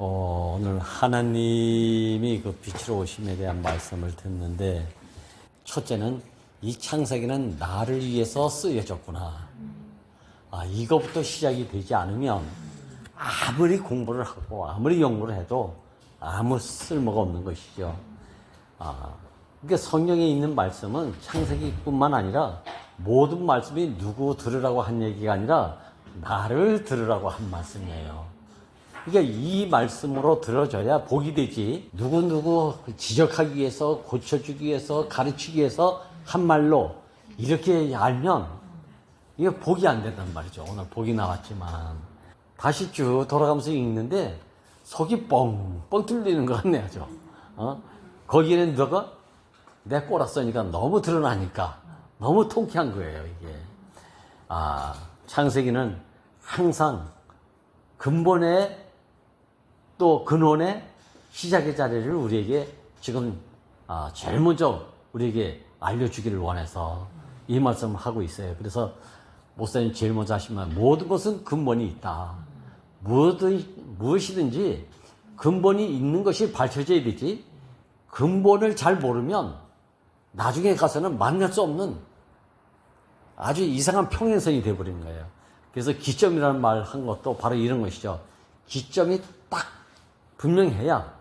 오늘 하나님이 그 빛으로 오심에 대한 말씀을 듣는데, 첫째는 이 창세기는 나를 위해서 쓰여졌구나. 이거부터 시작이 되지 않으면 아무리 공부를 하고 아무리 연구를 해도 아무 쓸모가 없는 것이죠. 그러니까 성경에 있는 말씀은 창세기뿐만 아니라 모든 말씀이 누구 들으라고 한 얘기가 아니라 나를 들으라고 한 말씀이에요. 그러니까 이 말씀으로 들어줘야 복이 되지, 누구누구 지적하기 위해서, 고쳐주기 위해서, 가르치기 위해서 한 말로 이렇게 알면 이게 복이 안 된단 말이죠. 오늘 복이 나왔지만 다시 쭉 돌아가면서 읽는데 속이 뻥뻥 뚫리는 것 같네요. 거기에는 너가 내 꼬라서니까 너무 드러나니까 너무 통쾌한 거예요. 이게 창세기는 항상 근본의 또 근원의 시작의 자리를 우리에게 지금 제일 먼저 우리에게 알려주기를 원해서 이 말씀을 하고 있어요. 그래서 목사님 제일 먼저 하신 말, 모든 것은 근본이 있다. 무엇이든지 근본이 있는 것이 밝혀져야 되지, 근본을 잘 모르면 나중에 가서는 만날 수 없는 아주 이상한 평행선이 되어버리는 거예요. 그래서 기점이라는 말 한 것도 바로 이런 것이죠. 기점이 딱 분명해야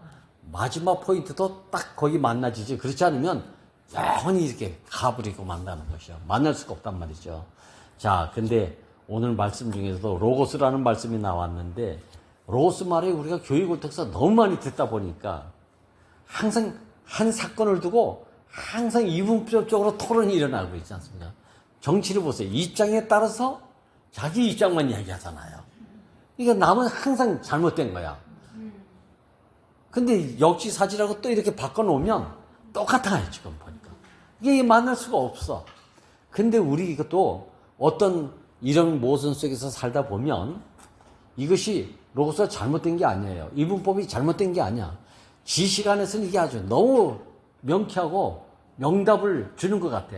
마지막 포인트도 딱 거기 만나지지, 그렇지 않으면 영원히 이렇게 가버리고 만나는 것이죠. 만날 수가 없단 말이죠. 자, 근데 오늘 말씀 중에서도 로고스라는 말씀이 나왔는데, 로고스 말에 우리가 교육을 통해서 너무 많이 듣다 보니까 항상 한 사건을 두고 항상 이분법적으로 토론이 일어나고 있지 않습니까? 정치를 보세요. 입장에 따라서 자기 입장만 이야기하잖아요. 그러니까 남은 항상 잘못된 거야. 근데 역지사지라고 또 이렇게 바꿔놓으면 똑같아요, 지금 보니까. 이게 만날 수가 없어. 근데 우리 이것도 어떤 이런 모순 속에서 살다 보면 이것이 로고스가 잘못된 게 아니에요. 이분법이 잘못된 게 아니야. 지식 안에서는 이게 아주 너무 명쾌하고 명답을 주는 것 같아.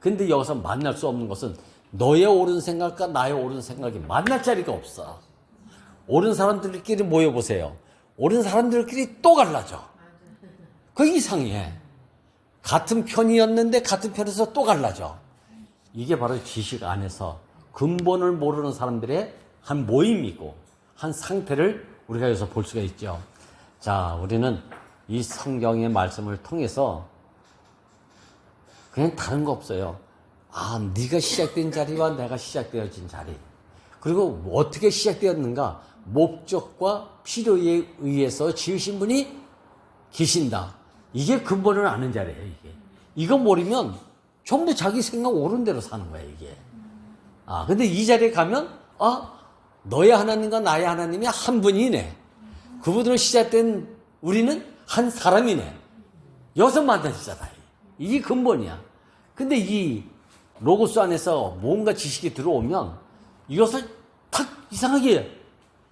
근데 여기서 만날 수 없는 것은 너의 옳은 생각과 나의 옳은 생각이 만날 자리가 없어. 옳은 사람들끼리 모여보세요. 옳은 사람들끼리 또 갈라져. 그게 이상해. 같은 편이었는데 같은 편에서 또 갈라져. 이게 바로 지식 안에서 근본을 모르는 사람들의 한 모임이고 한 상태를 우리가 여기서 볼 수가 있죠. 자, 우리는 이 성경의 말씀을 통해서 그냥 다른 거 없어요. 네가 시작된 자리와 내가 시작되어진 자리, 그리고 어떻게 시작되었는가, 목적과 필요에 의해서 지으신 분이 계신다. 이게 근본을 아는 자리예요. 이거 모르면 전부 자기 생각 옳은 대로 사는 거예요, 이게. 근데 이 자리에 가면 너의 하나님과 나의 하나님이 한 분이네. 그분으로 시작된 우리는 한 사람이네. 여기서 만나지잖아요. 이게 근본이야. 근데 이 로고스 안에서 뭔가 지식이 들어오면 이것을 탁 이상하게,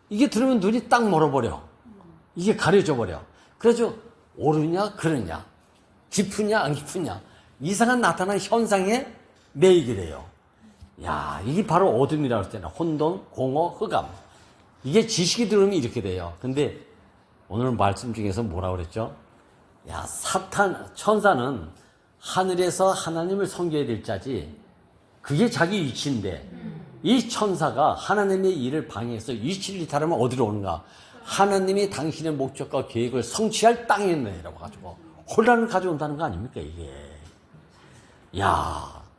이게 들으면 눈이 딱 멀어버려. 이게 가려져 버려. 그래서 옳으냐 그러냐, 깊으냐 안 깊으냐, 이상한 나타난 현상에 매이게 돼요. 이게 바로 어둠이라고 했잖아요. 혼돈, 공허, 흑암. 이게 지식이 들어오면 이렇게 돼요. 근데 오늘 말씀 중에서 뭐라고 그랬죠? 천사는 하늘에서 하나님을 섬겨야 될 자지, 그게 자기 위치인데, 이 천사가 하나님의 일을 방해해서 위치를 이탈하면 어디로 오는가? 하나님이 당신의 목적과 계획을 성취할 땅에 내라고 가지고 혼란을 가져온다는 거 아닙니까, 이게?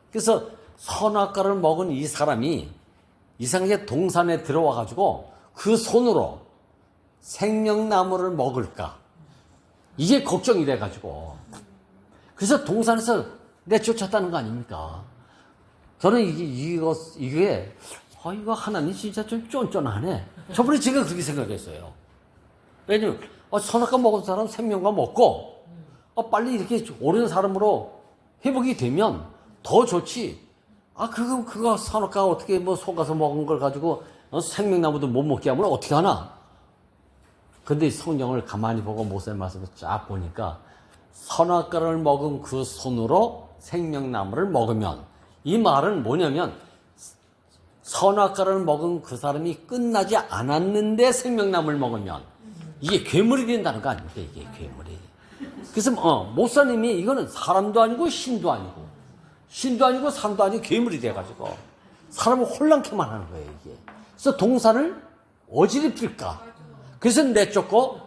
그래서 선악과를 먹은 이 사람이 이상하게 동산에 들어와 가지고 그 손으로 생명나무를 먹을까, 이게 걱정이 돼 가지고 그래서 동산에서 내쫓았다는 거 아닙니까? 저는 이게 이거 하나님 진짜 좀 쫀쫀하네. 저번에 제가 그렇게 생각했어요. 왜냐면 선악과 먹은 사람 생명과 먹고 빨리 이렇게 옳은 사람으로 회복이 되면 더 좋지. 그거 선악과 어떻게 속아서 먹은 걸 가지고 생명나무도 못 먹게 하면 어떻게 하나? 근데 성경을 가만히 보고 모세의 말씀을 쫙 보니까 선악과를 먹은 그 손으로 생명나무를 먹으면, 이 말은 뭐냐면 선악과를 먹은 그 사람이 끝나지 않았는데 생명나무를 먹으면 이게 괴물이 된다는 거 아닙니까? 이게 괴물이. 그래서 목사님이 이거는 사람도 아니고 신도 아니고 사람도 아니고 괴물이 돼가지고 사람을 혼란케만 하는 거예요, 이게. 그래서 동산을 어지럽힐까. 그래서 내쫓고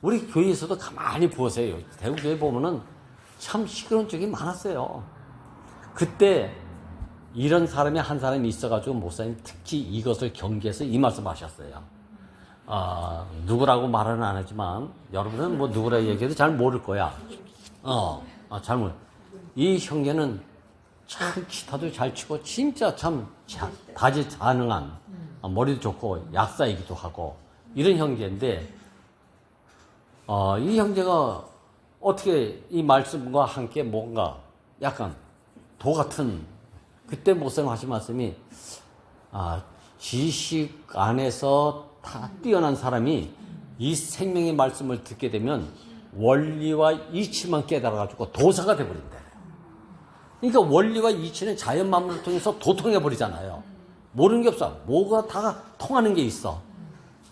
우리 교회에서도 가만히 보세요. 대구교회 보면은 참 시끄러운 적이 많았어요. 그때 이런 사람이 한 사람이 있어가지고 목사님 특히 이것을 경계해서 이 말씀 하셨어요. 누구라고 말은 안 하지만 여러분은 뭐 누구라 얘기해도 잘 모를 거야. 잘 모르. 이 형제는 참 기타도 잘 치고 진짜 참 다재다능한 머리도 좋고 약사이기도 하고 이런 형제인데 이 형제가 어떻게 이 말씀과 함께 뭔가 약간 도 같은 그때 목사님 하신 말씀이 지식 안에서 다 뛰어난 사람이 이 생명의 말씀을 듣게 되면 원리와 이치만 깨달아가지고 도사가 돼버린다. 그러니까 원리와 이치는 자연 만물을 통해서 도통해버리잖아요. 모르는 게 없어. 뭐가 다 통하는 게 있어.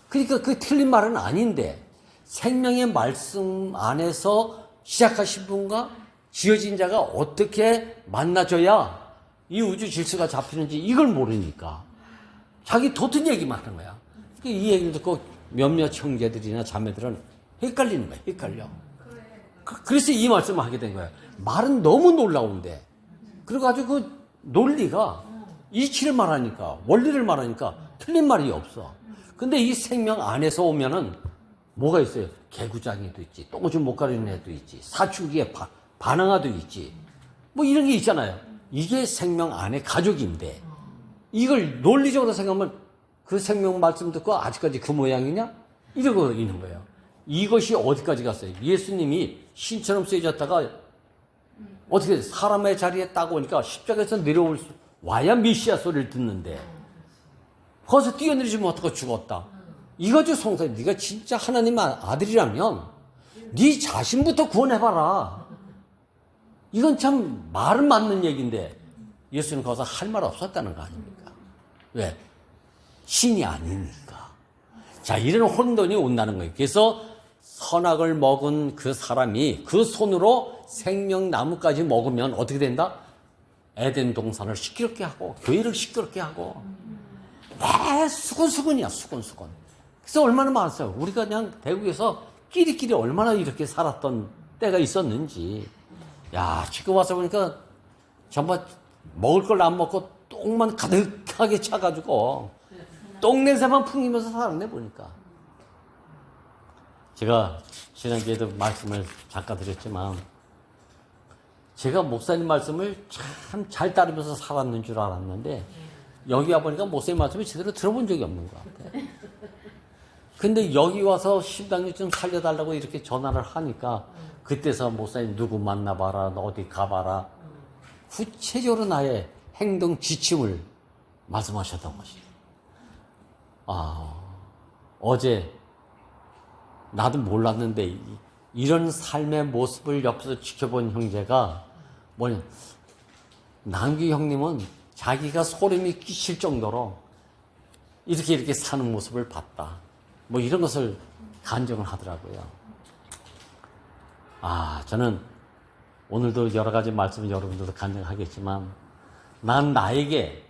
그러니까 그 틀린 말은 아닌데 생명의 말씀 안에서 시작하신 분과 지어진 자가 어떻게 만나져야 이 우주 질서가 잡히는지 이걸 모르니까 자기 도튼 얘기만 하는 거야. 이 얘기를 듣고 몇몇 형제들이나 자매들은 헷갈리는 거야. 헷갈려. 그래서 이 말씀을 하게 된 거야. 말은 너무 놀라운데 그리고 아주 그 논리가 이치를 말하니까 원리를 말하니까 틀린 말이 없어. 근데 이 생명 안에서 오면은 뭐가 있어요? 개구장이도 있지, 똥오줌 못 가리는 애도 있지, 사춘기에 반항아도 있지, 뭐 이런 게 있잖아요. 이게 생명 안에 가족인데 이걸 논리적으로 생각하면 그 생명 말씀 듣고 아직까지 그 모양이냐? 이러고 있는 거예요. 이것이 어디까지 갔어요? 예수님이 신처럼 쓰여졌다가 어떻게 사람의 자리에 딱 오니까 십자가에서 와야 메시아 소리를 듣는데 거기서 뛰어내리지 못하고 죽었다. 이거죠, 성사. 네가 진짜 하나님 아들이라면 네 자신부터 구원해봐라. 이건 참 말은 맞는 얘기인데 예수는 거기서 할 말 없었다는 거 아닙니까? 왜? 신이 아니니까. 자, 이런 혼돈이 온다는 거예요. 그래서 선악을 먹은 그 사람이 그 손으로 생명나무까지 먹으면 어떻게 된다? 에덴 동산을 시끄럽게 하고 교회를 시끄럽게 하고 수근수근이야, 수근수근. 그래서 얼마나 많았어요. 우리가 그냥 대구에서 끼리끼리 얼마나 이렇게 살았던 때가 있었는지. 야, 지금 와서 보니까 정말 먹을 걸 안 먹고 똥만 가득하게 차가지고 똥 냄새만 풍기면서 살았네 보니까. 제가 지난주에도 말씀을 잠깐 드렸지만 제가 목사님 말씀을 참 잘 따르면서 살았는 줄 알았는데 여기 와보니까 목사님 말씀을 제대로 들어본 적이 없는 것 같아요. 근데 여기 와서 신당을 좀 살려달라고 이렇게 전화를 하니까 그때서 목사님 누구 만나봐라, 어디 가봐라. 구체적으로 나의 행동 지침을 말씀하셨던 것이에요. 어제 나도 몰랐는데 이런 삶의 모습을 옆에서 지켜본 형제가 뭐냐, 남규 형님은 자기가 소름이 끼칠 정도로 이렇게 사는 모습을 봤다. 뭐 이런 것을 간증을 하더라고요. 저는 오늘도 여러 가지 말씀을 여러분들도 간증하겠지만 난 나에게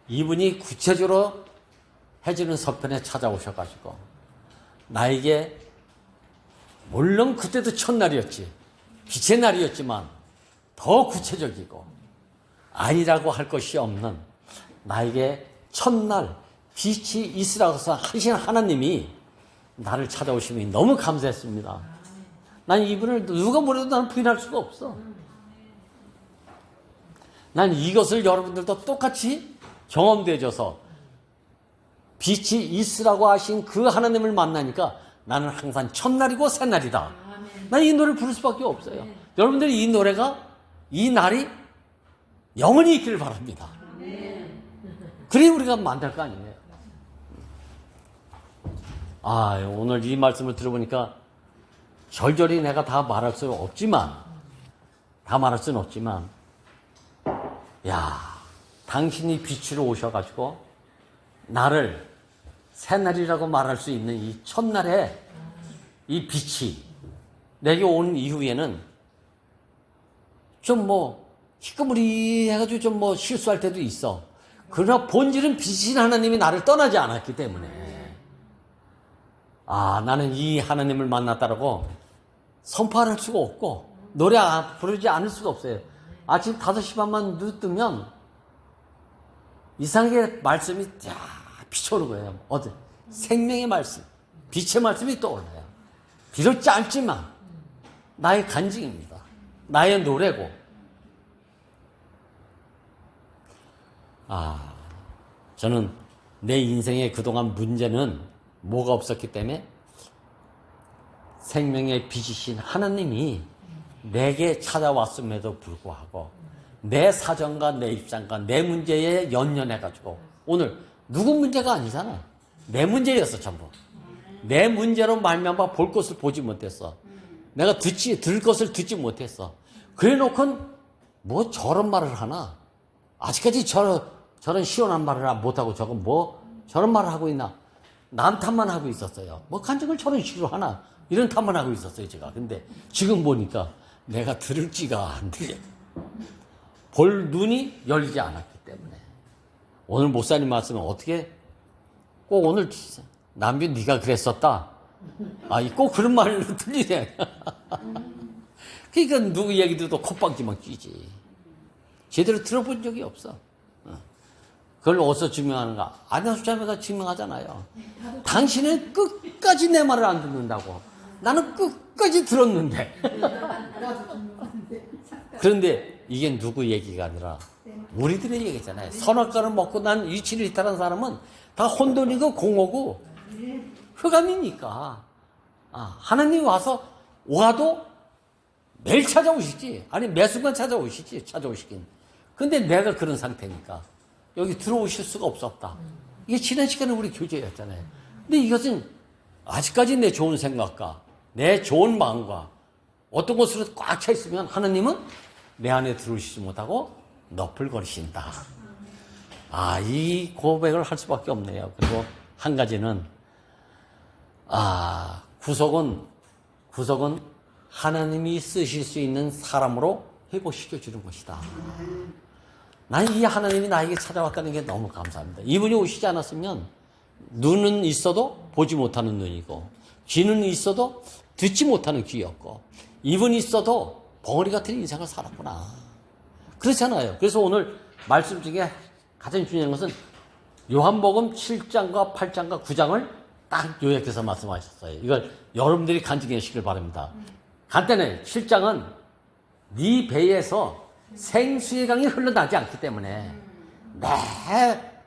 이분이 구체적으로 해주는 서편에 찾아오셔가지고 나에게 물론 그때도 첫날이었지, 빛의 날이었지만 더 구체적이고 아니라고 할 것이 없는 나에게 첫날 빛이 있으라고 하신 하나님이 나를 찾아오심이 너무 감사했습니다. 난 이분을 누가 뭐래도 나는 부인할 수가 없어. 난 이것을 여러분들도 똑같이 경험되어져서 빛이 있으라고 하신 그 하나님을 만나니까 나는 항상 첫날이고 새날이다. 난 이 노래를 부를 수밖에 없어요. 여러분들이 이 노래가, 이 날이 영원히 있기를 바랍니다. 그래 우리가 만날 거 아니에요. 오늘 이 말씀을 들어보니까 절절히 내가 다 말할 수는 없지만 당신이 빛으로 오셔가지고 나를 새날이라고 말할 수 있는 이 첫날에 이 빛이 내게 온 이후에는 좀 뭐 희끄무리 해가지고 좀 뭐 실수할 때도 있어. 그러나 본질은 빛이신 하나님이 나를 떠나지 않았기 때문에 나는 이 하나님을 만났다라고 선포할 수가 없고 노래 부르지 않을 수가 없어요. 아침 5시 반만 눈 뜨면 이상하게 말씀이 비춰오는 거예요. 생명의 말씀, 빛의 말씀이 떠올라요. 비록 짧지만 나의 간증입니다. 나의 노래고. 저는 내 인생의 그동안 문제는 뭐가 없었기 때문에 생명의 빛이신 하나님이 내게 찾아왔음에도 불구하고 내 사정과 내 입장과 내 문제에 연연해가지고 오늘 누구 문제가 아니잖아. 내 문제였어 전부. 내 문제로 말미암아 볼 것을 보지 못했어. 내가 들 것을 듣지 못했어. 그래놓고는 뭐 저런 말을 하나. 아직까지 저런 시원한 말을 못하고 저런 말을 하고 있나. 남 탓만 하고 있었어요. 뭐 간증을 저런 식으로 하나. 이런 탓만 하고 있었어요 제가. 근데 지금 보니까 내가 들을지가 안 돼. 볼 눈이 열리지 않았기 때문에. 오늘 목사님 말씀은 어떻게 꼭 오늘 남편 네가 그랬었다. 꼭 그런 말로 들리네. 그러니까 누구 얘기 들어도 콧방귀만 끼지. 제대로 들어본 적이 없어. 그걸 어디서 증명하는가? 안현수 자매가 증명하잖아요. 당신은 끝까지 내 말을 안 듣는다고. 나는 끝까지 들었는데. 그런데 이게 누구 얘기가 아니라 우리들의 얘기잖아요. 선악과를 먹고 난 이치를 이탈한 사람은 다 혼돈이고 공허고 흑암이니까. 하나님이 와도 매일 찾아오시지. 아니 매 순간 찾아오시긴. 근데 내가 그런 상태니까 여기 들어오실 수가 없었다. 이게 지난 시간에 우리 교제였잖아요. 근데 이것은 아직까지 내 좋은 생각과 내 좋은 마음과 어떤 것으로 꽉 차 있으면 하나님은 내 안에 들어오시지 못하고 너풀거리신다. 이 고백을 할 수밖에 없네요. 그리고 한 가지는 구속은 하나님이 쓰실 수 있는 사람으로 회복시켜 주는 것이다. 난 이 하나님이 나에게 찾아왔다는 게 너무 감사합니다. 이분이 오시지 않았으면 눈은 있어도 보지 못하는 눈이고 귀는 있어도 듣지 못하는 귀였고 입은 있어도 벙어리 같은 인생을 살았구나. 그렇잖아요. 그래서 오늘 말씀 중에 가장 중요한 것은 요한복음 7장과 8장과 9장을 딱 요약해서 말씀하셨어요. 이걸 여러분들이 간증하시길 바랍니다. 간단해. 7장은 네 배에서 생수의 강이 흘러나지 않기 때문에 매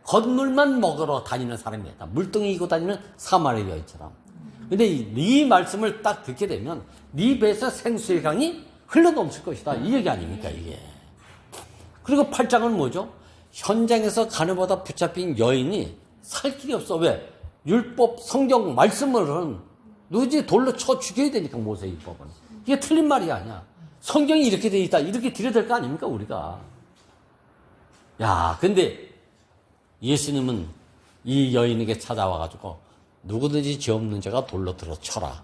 건물만 먹으러 다니는 사람이었다. 물동이 이고 다니는 사마리아 여인처럼. 근데 이 말씀을 딱 듣게 되면 네 배에서 생수의 강이 흘러넘칠 것이다. 이 얘기 아닙니까 이게. 그리고 8장은 뭐죠? 현장에서 가늠하다 붙잡힌 여인이 살 길이 없어. 왜? 율법 성경 말씀을 누구지 돌로 쳐 죽여야 되니까 모세 율법은. 이게 틀린 말이 아니야. 성경이 이렇게 돼 있다. 이렇게 드려야 될 거 아닙니까 우리가. 근데 예수님은 이 여인에게 찾아와가지고 누구든지 죄 없는 자가 돌로 들어 쳐라.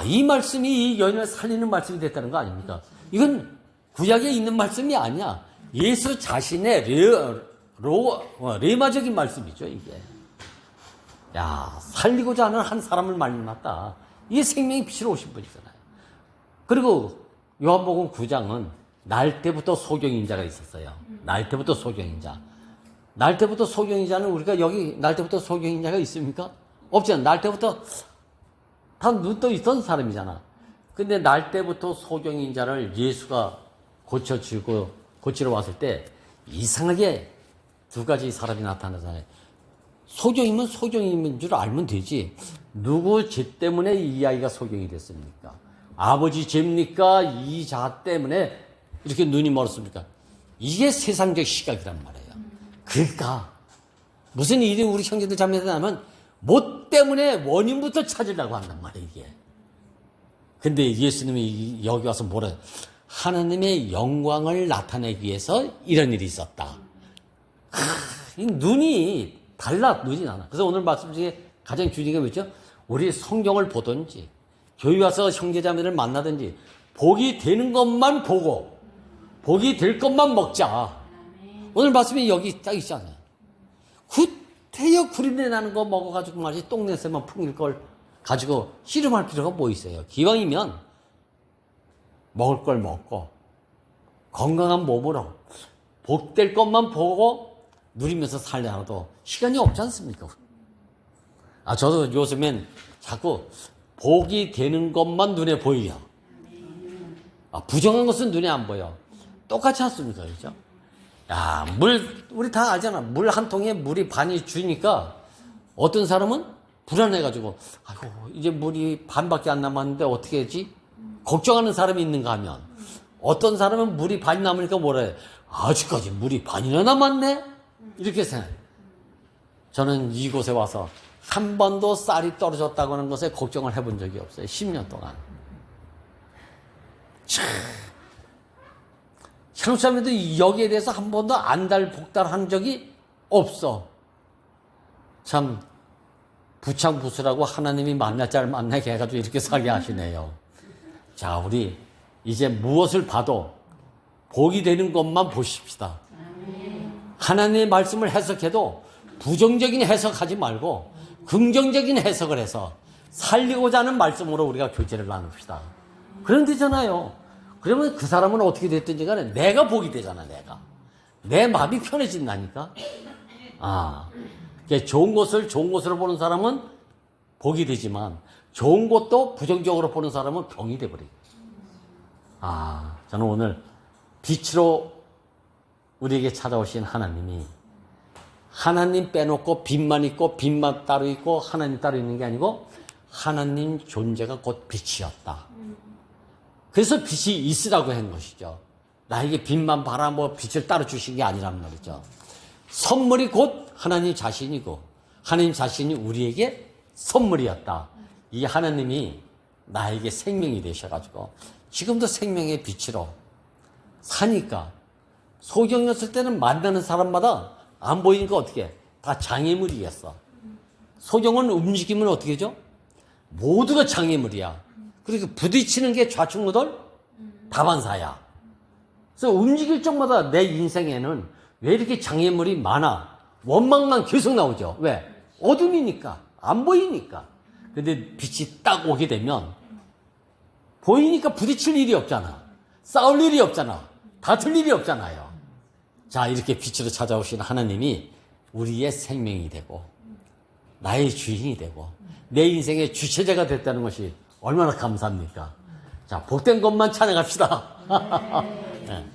이 말씀이 이 여인을 살리는 말씀이 됐다는 거 아닙니까? 이건 구약에 있는 말씀이 아니야. 예수 자신의 레마적인 말씀이죠, 이게. 살리고자 하는 한 사람을 만났다. 이게 생명의 빛으로 오신 분이잖아요. 그리고 요한복음 9장은 날 때부터 소경인자가 있었어요. 날 때부터 소경인자. 날 때부터 소경인자는 우리가 여기 날 때부터 소경인자가 있습니까? 없잖아. 날 때부터 다 눈 떠 있던 사람이잖아. 근데 날 때부터 소경인자를 예수가 고치러 왔을 때 이상하게 두 가지 사람이 나타나잖아요. 소경이면 소경인 줄 알면 되지. 누구 죄 때문에 이 아이가 소경이 됐습니까? 아버지 죄입니까? 이 자 때문에 이렇게 눈이 멀었습니까? 이게 세상적 시각이란 말이에요. 그러니까 무슨 일이 우리 형제들 자매들 하면 뭐 때문에 원인부터 찾으려고 한단 말이에요, 이게. 근데 예수님이 여기 와서 뭐라 해요? 하나님의 영광을 나타내기 위해서 이런 일이 있었다. 눈이 달라, 눈이 나나. 그래서 오늘 말씀 중에 가장 중요한 게 뭐죠? 우리 성경을 보든지 교회 와서 형제자매를 만나든지 복이 되는 것만 보고 복이 될 것만 먹자. 오늘 말씀이 여기 딱 있잖아요. 구태여 구린내 나는 거 먹어가지고 말이지 똥냄새만 풍길 걸 가지고 씨름할 필요가 뭐 있어요. 기왕이면 먹을 걸 먹고 건강한 몸으로 복될 것만 보고 누리면서 살려도 시간이 없지 않습니까? 저도 요즘엔 자꾸 복이 되는 것만 눈에 보여요. 부정한 것은 눈에 안 보여. 똑같지 않습니까? 그죠? 우리 다 알잖아. 물 한 통에 물이 반이 주니까 어떤 사람은 불안해가지고, 아이고, 이제 물이 반밖에 안 남았는데 어떻게 하지? 걱정하는 사람이 있는가 하면, 어떤 사람은 물이 반이 남으니까 뭐라 해? 아직까지 물이 반이나 남았네? 이렇게 생각해. 저는 이곳에 와서 한 번도 쌀이 떨어졌다고 하는 것에 걱정을 해본 적이 없어요. 10년 동안. 한국 사람들도 여기에 대해서 한 번도 안달복달한 적이 없어. 참 부창부수라고 하나님이 만날 자를 만나게 해가지고 이렇게 살게 하시네요. 자, 우리 이제 무엇을 봐도 복이 되는 것만 보십시다. 하나님의 말씀을 해석해도 부정적인 해석하지 말고 긍정적인 해석을 해서 살리고자 하는 말씀으로 우리가 교제를 나눕시다. 그럼 되잖아요. 그러면 그 사람은 어떻게 됐든지 간에 내가 복이 되잖아, 내가. 내 마음이 편해진다니까. 좋은 것을 좋은 것으로 보는 사람은 복이 되지만 좋은 것도 부정적으로 보는 사람은 병이 돼버려요. 저는 오늘 빛으로 우리에게 찾아오신 하나님이 하나님 빼놓고 빛만 있고 빛만 따로 있고 하나님 따로 있는 게 아니고 하나님 존재가 곧 빛이었다. 그래서 빛이 있으라고 한 것이죠. 나에게 빛만 봐라 뭐 빛을 따로 주신 게 아니란 말이죠. 선물이 곧 하나님 자신이고 하나님 자신이 우리에게 선물이었다. 이 하나님이 나에게 생명이 되셔가지고 지금도 생명의 빛으로 사니까 소경이었을 때는 만나는 사람마다 안 보이니까 어떻게 해? 다 장애물이겠어. 소경은 움직이면 어떻게 하죠? 모두가 장애물이야. 그리고 부딪히는 게 좌충우돌 다반사야. 그래서 움직일 적마다 내 인생에는 왜 이렇게 장애물이 많아? 원망만 계속 나오죠. 왜? 어둠이니까. 안 보이니까. 근데 빛이 딱 오게 되면 보이니까 부딪힐 일이 없잖아. 싸울 일이 없잖아. 다툴 일이 없잖아요. 자, 이렇게 빛으로 찾아오신 하나님이 우리의 생명이 되고 나의 주인이 되고 내 인생의 주체자가 됐다는 것이 얼마나 감사합니까? 자, 복된 것만 찬양합시다. 네.